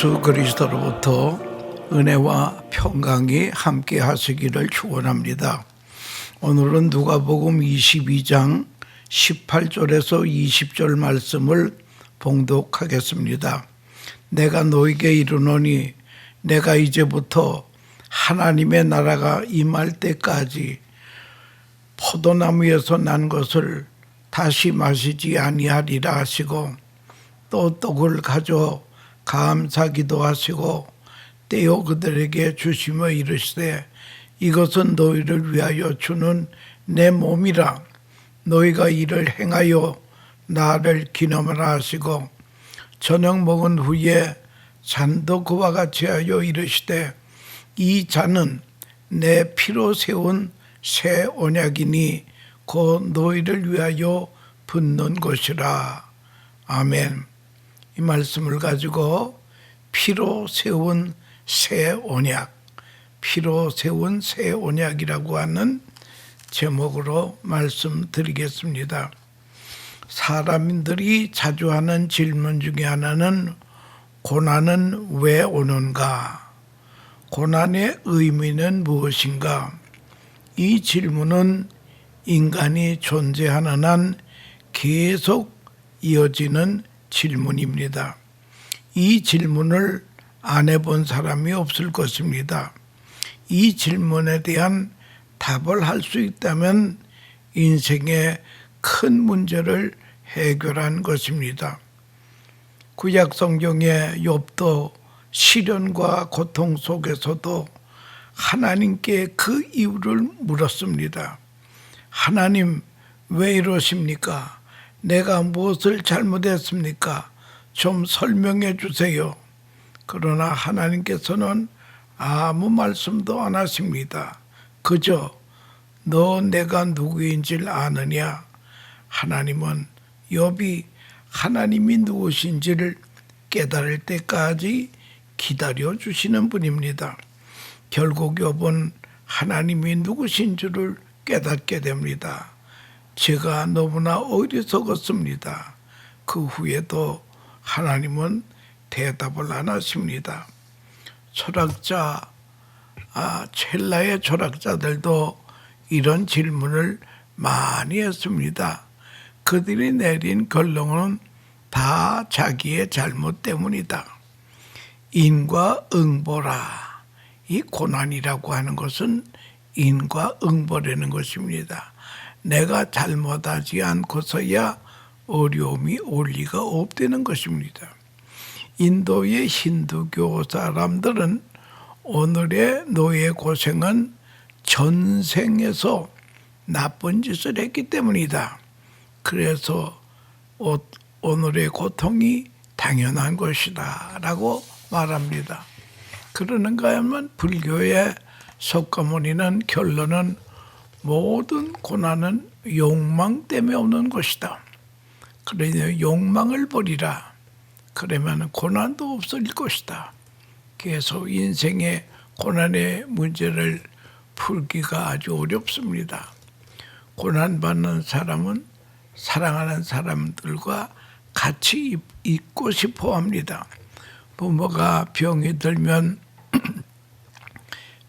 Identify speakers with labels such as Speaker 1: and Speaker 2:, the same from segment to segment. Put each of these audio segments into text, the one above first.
Speaker 1: 예수 그리스도로부터 은혜와 평강이 함께 하시기를 축원합니다. 오늘은 누가복음 22장 18절에서 20절 말씀을 봉독하겠습니다. 내가 너에게 이르노니 내가 이제부터 하나님의 나라가 임할 때까지 포도나무에서 난 것을 다시 마시지 아니하리라 하시고, 또 떡을 가져 감사기도 하시고 떼어 그들에게 주시며 이르시되, 이것은 너희를 위하여 주는 내 몸이라. 너희가 이를 행하여 나를 기념하라 하시고, 저녁 먹은 후에 잔도 그와 같이 하여 이르시되, 이 잔은 내 피로 세운 새 언약이니 곧 너희를 위하여 붓는 것이라. 아멘. 이 말씀을 가지고 피로 세운 새 언약, 피로 세운 새 언약이라고 하는 제목으로 말씀드리겠습니다. 사람들이 자주 하는 질문 중에 하나는 고난은 왜 오는가? 고난의 의미는 무엇인가? 이 질문은 인간이 존재하는 한 계속 이어지는 질문입니다. 이 질문을 안 해본 사람이 없을 것입니다. 이 질문에 대한 답을 할 수 있다면 인생의 큰 문제를 해결한 것입니다. 구약 성경의 욥도 시련과 고통 속에서도 하나님께 그 이유를 물었습니다. 하나님, 왜 이러십니까? 내가 무엇을 잘못했습니까? 좀 설명해 주세요. 그러나 하나님께서는 아무 말씀도 안 하십니다. 그저 너 내가 누구인지를 아느냐? 하나님은 욥이 하나님이 누구신지를 깨달을 때까지 기다려 주시는 분입니다. 결국 욥은 하나님이 누구신 줄을 깨닫게 됩니다. 제가 너무나 어리석었습니다. 그 후에도 하나님은 대답을 안 하십니다. 철학자, 첼라의 철학자들도 이런 질문을 많이 했습니다. 그들이 내린 결론은 다 자기의 잘못 때문이다. 인과응보라. 이 고난이라고 하는 것은 인과응보라는 것입니다. 내가 잘못하지 않고서야 어려움이 올 리가 없다는 것입니다. 인도의 힌두교 사람들은 오늘의 너의 고생은 전생에서 나쁜 짓을 했기 때문이다. 그래서 오늘의 고통이 당연한 것이다 라고 말합니다. 그러는가 하면 불교의 석가모니는 결론은 모든 고난은 욕망 때문에 오는 것이다. 그러니 욕망을 버리라. 그러면 고난도 없을 것이다. 그래서 인생의 고난의 문제를 풀기가 아주 어렵습니다. 고난받는 사람은 사랑하는 사람들과 같이 있고 싶어 합니다. 부모가 병이 들면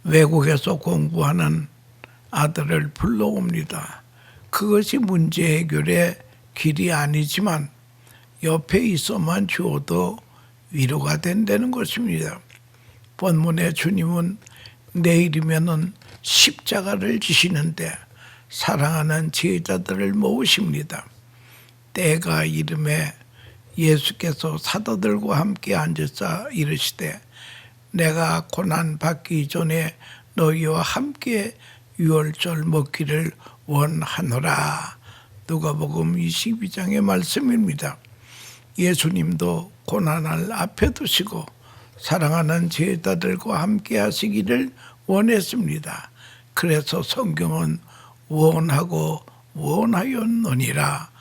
Speaker 1: 외국에서 공부하는 아들을 불러옵니다. 그것이 문제 해결의 길이 아니지만 옆에 있어만 주어도 위로가 된다는 것입니다. 본문의 주님은 내일이면은 십자가를 지시는데 사랑하는 제자들을 모으십니다. 때가 이름에 예수께서 사도들과 함께 앉으사 이르시되, 내가 고난 받기 전에 너희와 함께 유월절 먹기를 원하노라. 누가복음 22장의 말씀입니다. 예수님도 고난을 앞에 두시고 사랑하는 제자들과 함께 하시기를 원했습니다. 그래서 성경은 원하고 원하였느니라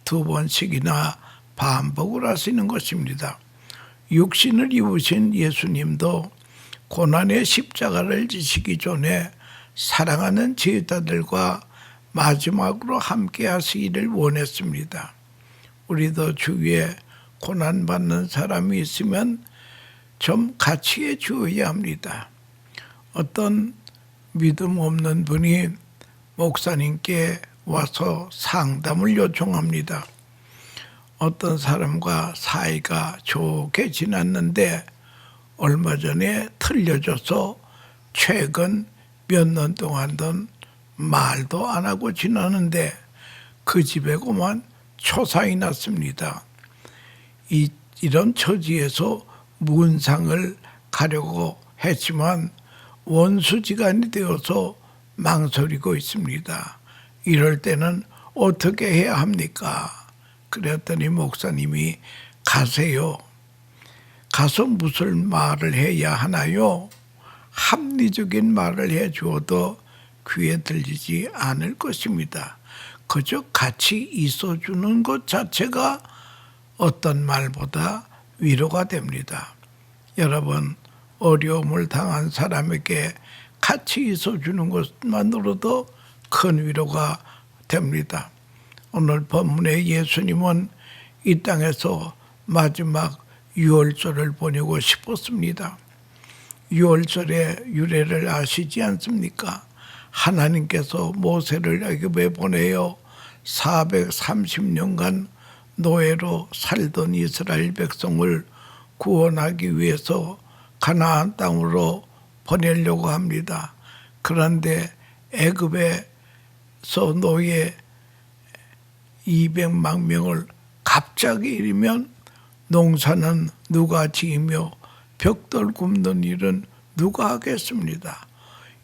Speaker 1: 두 번씩이나 반복을 하시는 것입니다. 육신을 입으신 예수님도 고난의 십자가를 지시기 전에 사랑하는 제자들과 마지막으로 함께 하시기를 원했습니다. 우리도 주위에 고난받는 사람이 있으면 좀 같이 해주어야 합니다. 어떤 믿음 없는 분이 목사님께 와서 상담을 요청합니다. 어떤 사람과 사이가 좋게 지났는데 얼마 전에 틀려져서 최근 몇 년 동안은 말도 안 하고 지나는데 그 집에고만 초상이 났습니다. 이런 처지에서 문상을 가려고 했지만 원수지간이 되어서 망설이고 있습니다. 이럴 때는 어떻게 해야 합니까? 그랬더니 목사님이 가세요. 가서 무슨 말을 해야 하나요? 합리적인 말을 해주어도 귀에 들리지 않을 것입니다. 그저 같이 있어주는 것 자체가 어떤 말보다 위로가 됩니다. 여러분, 어려움을 당한 사람에게 같이 있어주는 것만으로도 큰 위로가 됩니다. 오늘 본문의 예수님은 이 땅에서 마지막 유월절을 보내고 싶었습니다. 유월절의 유래를 아시지 않습니까? 하나님께서 모세를 애굽에 보내어 430년간 노예로 살던 이스라엘 백성을 구원하기 위해서 가나안 땅으로 보내려고 합니다. 그런데 애굽에서 노예 200만 명을 갑자기 잃으면 농사는 누가 지으며 벽돌 굽는 일은 누가 하겠습니다.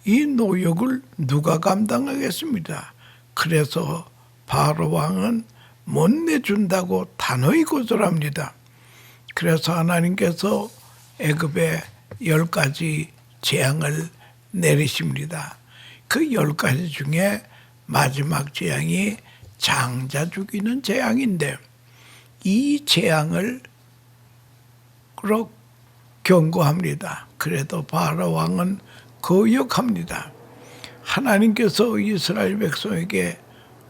Speaker 1: 이 노역을 누가 감당하겠습니다. 그래서 바로 왕은 못 내준다고 단호히 거절합니다. 그래서 하나님께서 애굽에 10가지 재앙을 내리십니다. 그 10가지 중에 마지막 재앙이 장자 죽이는 재앙인데 이 재앙을 경고합니다. 그래도 바로 왕은 거역합니다. 하나님께서 이스라엘 백성에게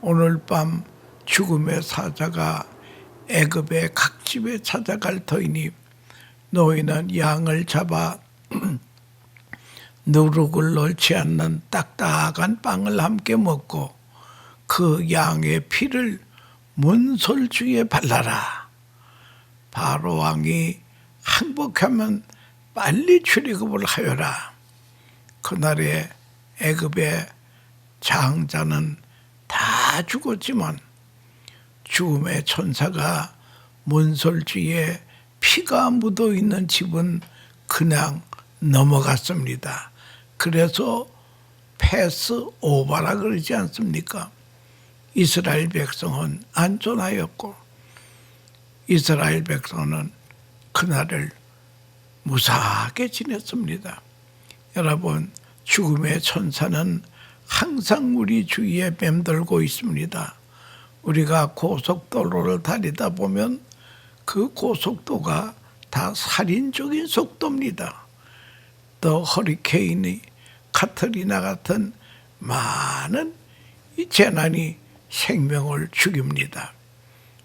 Speaker 1: 오늘 밤 죽음의 사자가 애굽의 각 집에 찾아갈 터이니 너희는 양을 잡아 누룩을 넣지 않는 딱딱한 빵을 함께 먹고 그 양의 피를 문설주에 발라라. 바로 왕이 항복하면 빨리 출애굽을 하여라. 그날에 애굽의 장자는 다 죽었지만 죽음의 천사가 문설주에 피가 묻어 있는 집은 그냥 넘어갔습니다. 그래서 패스 오버라 그러지 않습니까? 이스라엘 백성은 안전하였고 이스라엘 백성은 그날을 무사하게 지냈습니다. 여러분, 죽음의 천사는 항상 우리 주위에 맴돌고 있습니다. 우리가 고속도로를 달리다 보면 그 고속도가 다 살인적인 속도입니다. 또 허리케인이 카트리나 같은 많은 이 재난이 생명을 죽입니다.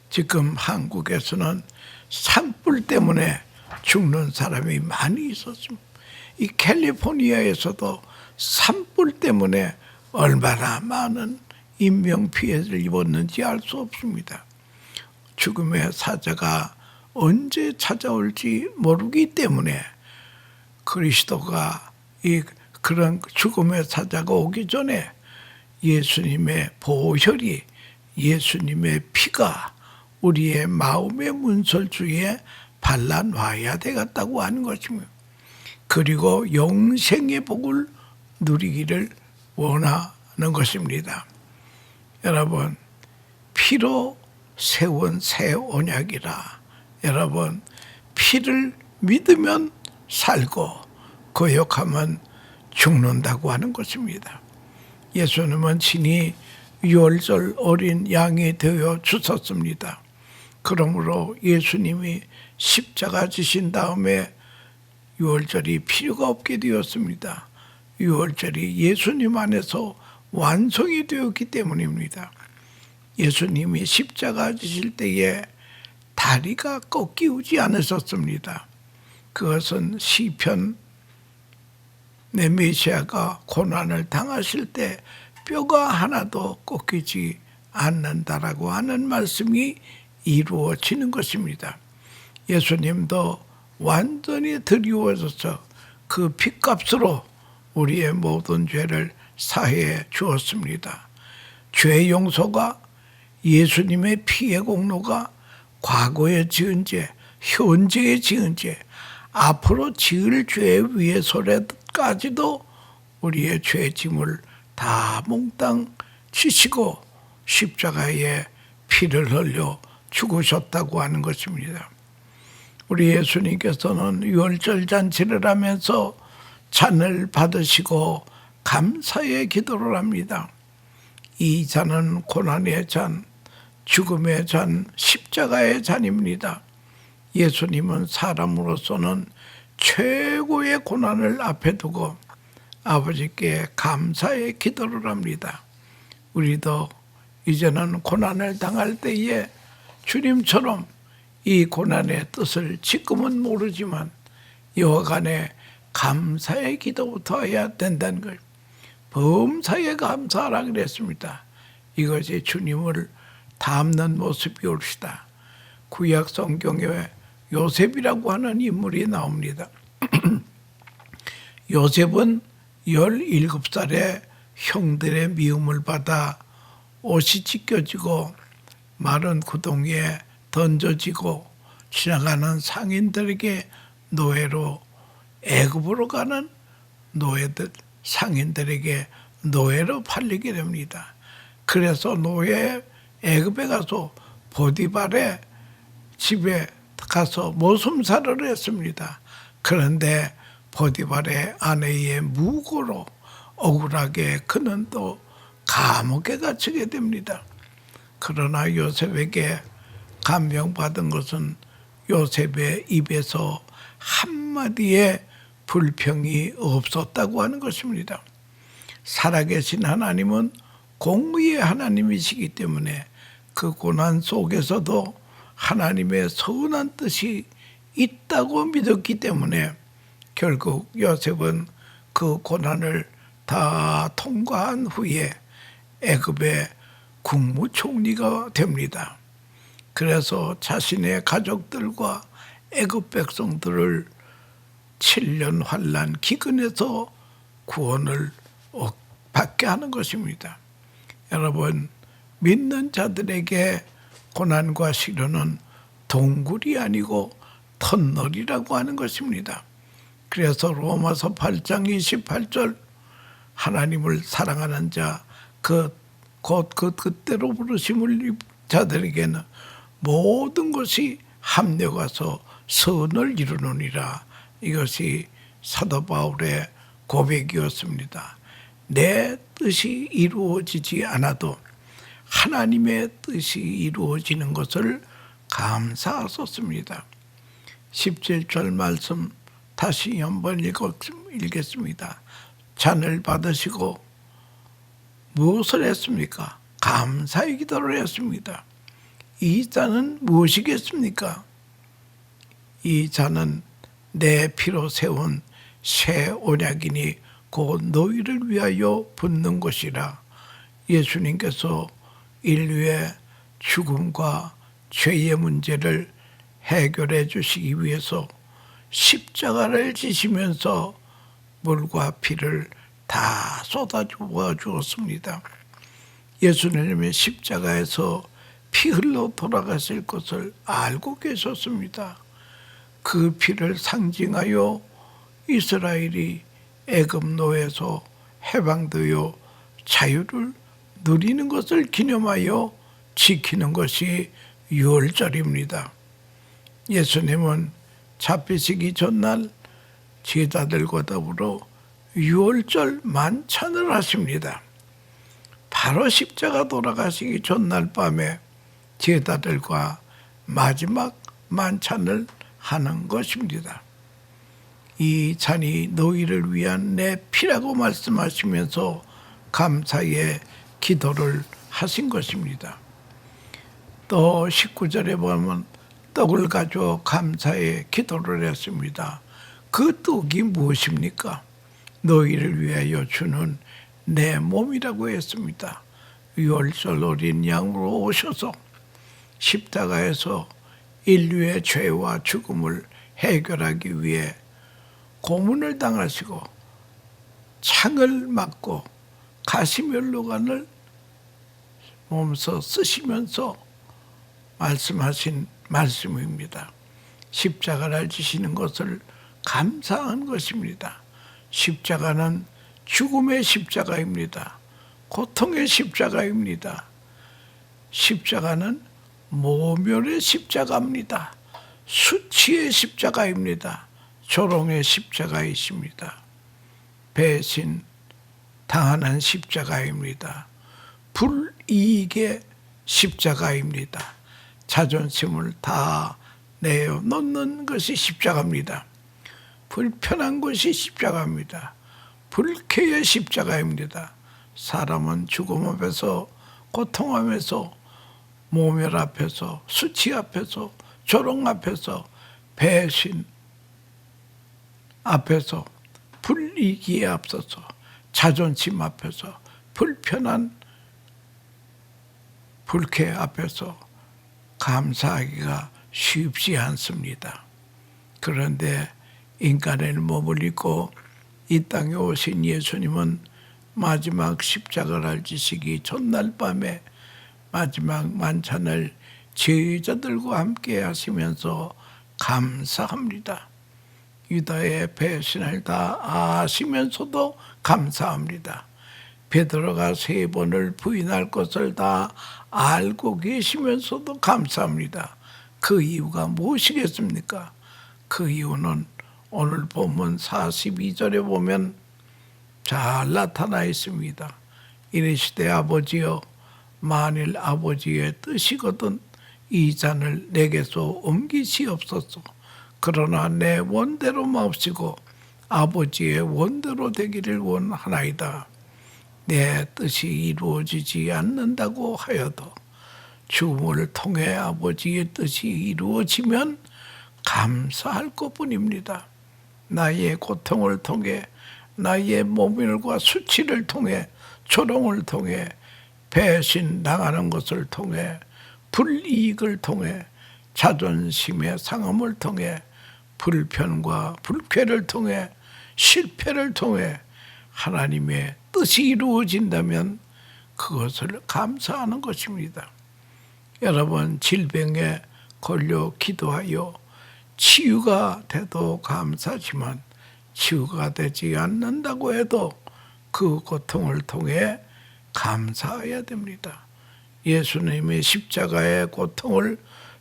Speaker 1: 지금 한국에서는 산불 때문에 죽는 사람이 많이 있었습니다. 이 캘리포니아에서도 산불 때문에 얼마나 많은 인명피해를 입었는지 알 수 없습니다. 죽음의 사자가 언제 찾아올지 모르기 때문에 그리스도가 그런 죽음의 사자가 오기 전에 예수님의 보혈이 예수님의 피가 우리의 마음의 문설주에 발라놔야 되겠다고 하는 것입니다. 그리고 영생의 복을 누리기를 원하는 것입니다. 여러분, 피로 세운 새 언약이라. 여러분, 피를 믿으면 살고 거역하면 죽는다고 하는 것입니다. 예수님은 친히 유월절 어린 양이 되어 주셨습니다. 그러므로 예수님이 십자가 지신 다음에 유월절이 필요가 없게 되었습니다. 유월절이 예수님 안에서 완성이 되었기 때문입니다. 예수님이 십자가 지실 때에 다리가 꺾이지 않으셨습니다. 그것은 시편 내 메시아가 고난을 당하실 때 뼈가 하나도 꺾이지 않는다라고 하는 말씀이 이루어지는 것입니다. 예수님도 완전히 드리워져서 그 피값으로 우리의 모든 죄를 사해 주었습니다. 죄 용서가 예수님의 피의 공로가 과거에 지은 죄, 현재에 지은 죄, 앞으로 지을 죄 위해서까지도 우리의 죄 짐을 다 몽땅 지시고 십자가에 피를 흘려 죽으셨다고 하는 것입니다. 우리 예수님께서는 유월절 잔치를 하면서 잔을 받으시고 감사의 기도를 합니다. 이 잔은 고난의 잔, 죽음의 잔, 십자가의 잔입니다. 예수님은 사람으로서는 최고의 고난을 앞에 두고 아버지께 감사의 기도를 합니다. 우리도 이제는 고난을 당할 때에 주님처럼 이 고난의 뜻을 지금은 모르지만 여하간에 감사의 기도부터 해야 된다는 걸 범사에 감사하라 그랬습니다. 이것이 주님을 닮는 모습이 옳시다. 구약 성경에 요셉이라고 하는 인물이 나옵니다. 요셉은 17살에 형들의 미움을 받아 옷이 찢겨지고 마른 구덩이에 던져지고 지나가는 상인들에게 노예로 애굽으로 가는 노예들 상인들에게 노예로 팔리게 됩니다. 그래서 노예 애굽에 가서 보디발의 집에 가서 모순사를 했습니다. 그런데 보디발의 아내의 무고로 억울하게 그는 또 감옥에 갇히게 됩니다. 그러나 요셉에게 감명받은 것은 요셉의 입에서 한마디의 불평이 없었다고 하는 것입니다. 살아계신 하나님은 공의의 하나님이시기 때문에 그 고난 속에서도 하나님의 선한 뜻이 있다고 믿었기 때문에 결국 요셉은 그 고난을 다 통과한 후에 애굽의 국무총리가 됩니다. 그래서 자신의 가족들과 애굽 백성들을 7년 환난 기근에서 구원을 받게 하는 것입니다. 여러분, 믿는 자들에게 고난과 시련은 동굴이 아니고 터널이라고 하는 것입니다. 그래서 로마서 8장 28절 하나님을 사랑하는 자 그때로 부르심을 자들에게는 모든 것이 합력해서 선을 이루느니라. 이것이 사도 바울의 고백이었습니다. 내 뜻이 이루어지지 않아도 하나님의 뜻이 이루어지는 것을 감사하셨습니다. 17절 말씀 다시 한번 읽겠습니다. 잔을 받으시고 무엇을 했습니까? 감사의 기도를 했습니다. 이 잔은 무엇이겠습니까? 이 잔은 내 피로 세운 새 언약이니 곧 너희를 위하여 붓는 것이라. 예수님께서 인류의 죽음과 죄의 문제를 해결해 주시기 위해서 십자가를 지시면서 물과 피를 다 쏟아부어 주었습니다. 예수님의 십자가에서 피 흘러 돌아가실 것을 알고 계셨습니다. 그 피를 상징하여 이스라엘이 애굽 노예에서 해방되어 자유를 누리는 것을 기념하여 지키는 것이 유월절입니다. 예수님은 잡히시기 전날 제자들과 더불어 유월절 만찬을 하십니다. 바로 십자가 돌아가시기 전날 밤에 제자들과 마지막 만찬을 하는 것입니다. 이 잔이 너희를 위한 내 피라고 말씀하시면서 감사의 기도를 하신 것입니다. 또 19절에 보면 떡을 가져 감사의 기도를 했습니다. 그 떡이 무엇입니까? 너희를 위하여 주는 내 몸이라고 했습니다. 유월절 어린 양으로 오셔서 십자가에서 인류의 죄와 죽음을 해결하기 위해 고문을 당하시고 창을 맞고 가시면류관을 몸소 쓰시면서 말씀하신 말씀입니다. 십자가를 지시는 것을 감사한 것입니다. 십자가는 죽음의 십자가입니다. 고통의 십자가입니다. 십자가는 모멸의 십자가입니다. 수치의 십자가입니다. 조롱의 십자가이십니다. 배신 당하는 십자가입니다. 불이익의 십자가입니다. 자존심을 다 내어놓는 것이 십자가입니다. 불편한 것이 십자가입니다. 불쾌의 십자가입니다. 사람은 죽음 앞에서, 고통하면서, 모멸 앞에서, 수치 앞에서, 조롱 앞에서, 배신 앞에서, 불이익에 앞서서, 자존심 앞에서, 불편한 불쾌 앞에서 감사하기가 쉽지 않습니다. 그런데 인간의 몸을 입고 이 땅에 오신 예수님은 마지막 십자가를 지시기 전날 밤에 마지막 만찬을 제자들과 함께 하시면서 감사합니다. 유다의 배신을 다 아시면서도 감사합니다. 베드로가 3번을 부인할 것을 다 알고 계시면서도 감사합니다. 그 이유가 무엇이겠습니까? 그 이유는 오늘 본문 42절에 보면 잘 나타나 있습니다. 이르시되 아버지여, 만일 아버지의 뜻이거든 이 잔을 내게서 옮기시옵소서. 그러나 내 원대로 마옵시고 아버지의 원대로 되기를 원하나이다. 내 뜻이 이루어지지 않는다고 하여도 죽음을 통해 아버지의 뜻이 이루어지면 감사할 것뿐입니다. 나의 고통을 통해, 나의 모멸과 수치를 통해, 조롱을 통해, 배신 당하는 것을 통해, 불이익을 통해, 자존심의 상함을 통해, 불편과 불쾌를 통해, 실패를 통해 하나님의 뜻이 이루어진다면 그것을 감사하는 것입니다. 여러분, 질병에 걸려 기도하여 치유가 돼도 감사하지만 치유가 되지 않는다고 해도 그 고통을 통해 감사해야 됩니다. 예수님의 십자가의 고통을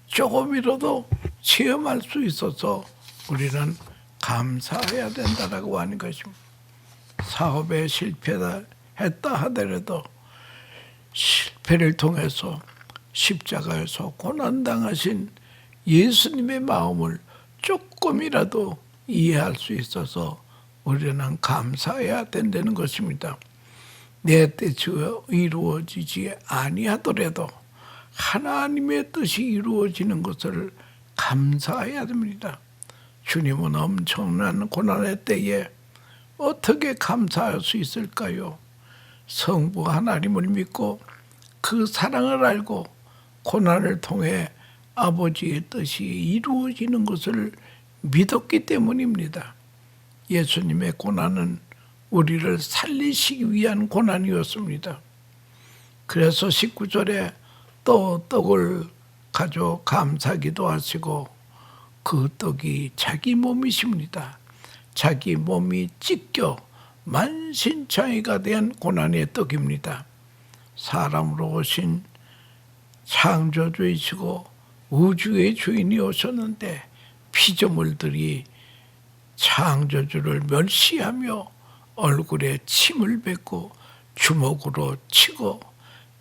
Speaker 1: 조금이라도 체험할 수 있어서 우리는 감사해야 된다고 하는 것입니다. 사업에 실패했다 하더라도 실패를 통해서 십자가에서 고난당하신 예수님의 마음을 조금이라도 이해할 수 있어서 우리는 감사해야 된다는 것입니다. 내 뜻이 이루어지지 아니하더라도 하나님의 뜻이 이루어지는 것을 감사해야 됩니다. 주님은 엄청난 고난의 때에 어떻게 감사할 수 있을까요? 성부 하나님을 믿고 그 사랑을 알고 고난을 통해 아버지의 뜻이 이루어지는 것을 믿었기 때문입니다. 예수님의 고난은 우리를 살리시기 위한 고난이었습니다. 그래서 19절에 또 떡을 가져 감사기도 하시고 그 떡이 자기 몸이십니다. 자기 몸이 찢겨 만신창이가 된 고난의 떡입니다. 사람으로 오신 창조주이시고 우주의 주인이 오셨는데 피조물들이 창조주를 멸시하며 얼굴에 침을 뱉고 주먹으로 치고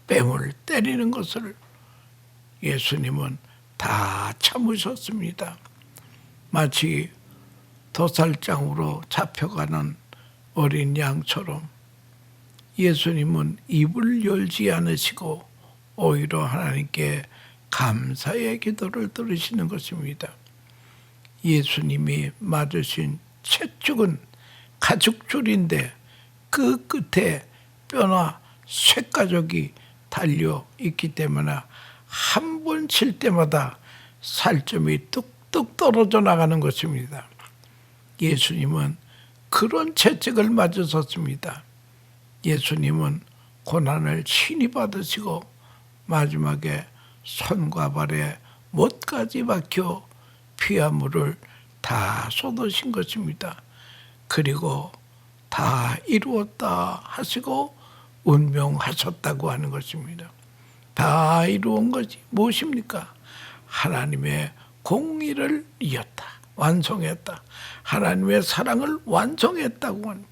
Speaker 1: 뺨을 때리는 것을 예수님은 다 참으셨습니다. 마치 도살장으로 잡혀가는 어린 양처럼 예수님은 입을 열지 않으시고 오히려 하나님께 감사의 기도를 들으시는 것입니다. 예수님이 맞으신 채죽은 가죽줄인데 그 끝에 뼈나 쇠가죽이 달려 있기 때문에 한 번 칠 때마다 살점이 뚝뚝 떨어져 나가는 것입니다. 예수님은 그런 채찍을 맞으셨습니다. 예수님은 고난을 친히 받으시고 마지막에 손과 발에 못까지 박혀 피아물을 다 쏟으신 것입니다. 그리고 다 이루었다 하시고 운명하셨다고 하는 것입니다. 다 이루은 것이 무엇입니까? 하나님의 공의를 이었다, 완성했다. 하나님의 사랑을 완성했다고 하는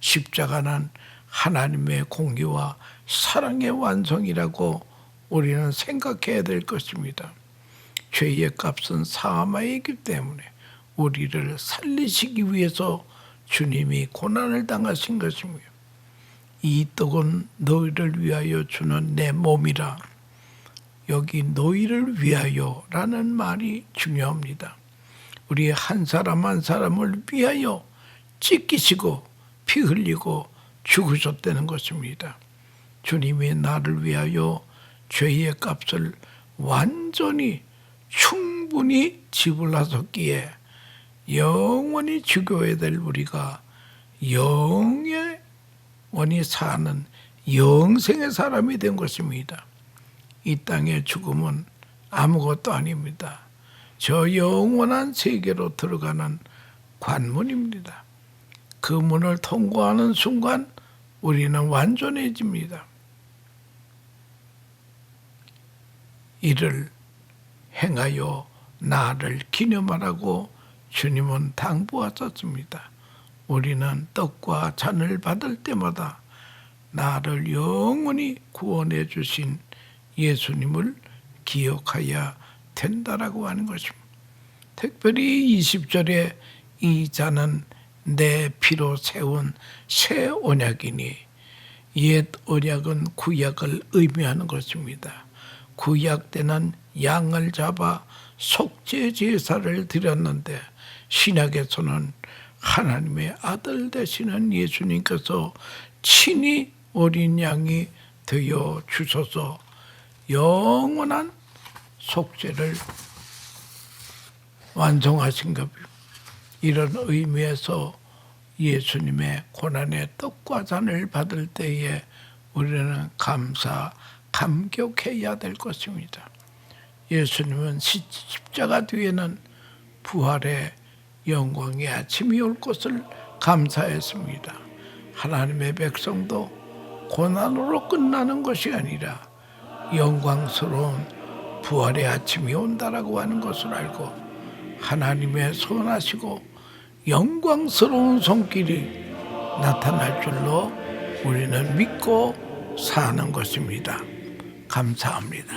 Speaker 1: 십자가는 하나님의 공의와 사랑의 완성이라고 우리는 생각해야 될 것입니다. 죄의 값은 사마이기 때문에 우리를 살리시기 위해서 주님이 고난을 당하신 것입니다. 이 떡은 너희를 위하여 주는 내 몸이라. 여기 너희를 위하여라는 말이 중요합니다. 우리 한 사람 한 사람을 위하여 찢기시고 피 흘리고 죽으셨다는 것입니다. 주님이 나를 위하여 죄의 값을 완전히 충분히 지불하셨기에 영원히 죽어야 될 우리가 영원히 사는 영생의 사람이 된 것입니다. 이 땅의 죽음은 아무것도 아닙니다. 저 영원한 세계로 들어가는 관문입니다. 그 문을 통과하는 순간 우리는 완전해집니다. 이를 행하여 나를 기념하라고 주님은 당부하셨습니다. 우리는 떡과 잔을 받을 때마다 나를 영원히 구원해 주신 예수님을 기억해야 된다라고 하는 것입니다. 특별히 20절에 이 잔은 내 피로 세운 새 언약이니, 옛 언약은 구약을 의미하는 것입니다. 구약 때는 양을 잡아 속죄 제사를 드렸는데 신약에서는 하나님의 아들 되시는 예수님께서 친히 어린 양이 되어 주셔서 영원한 속죄를 완성하신 겁니다. 이런 의미에서 예수님의 고난의 떡과 잔을 받을 때에 우리는 감격해야 될 것입니다. 예수님은 십자가 뒤에는 부활의 영광의 아침이 올 것을 감사했습니다. 하나님의 백성도 고난으로 끝나는 것이 아니라 영광스러운 부활의 아침이 온다라고 하는 것을 알고 하나님의 선하시고 영광스러운 손길이 나타날 줄로 우리는 믿고 사는 것입니다. 감사합니다.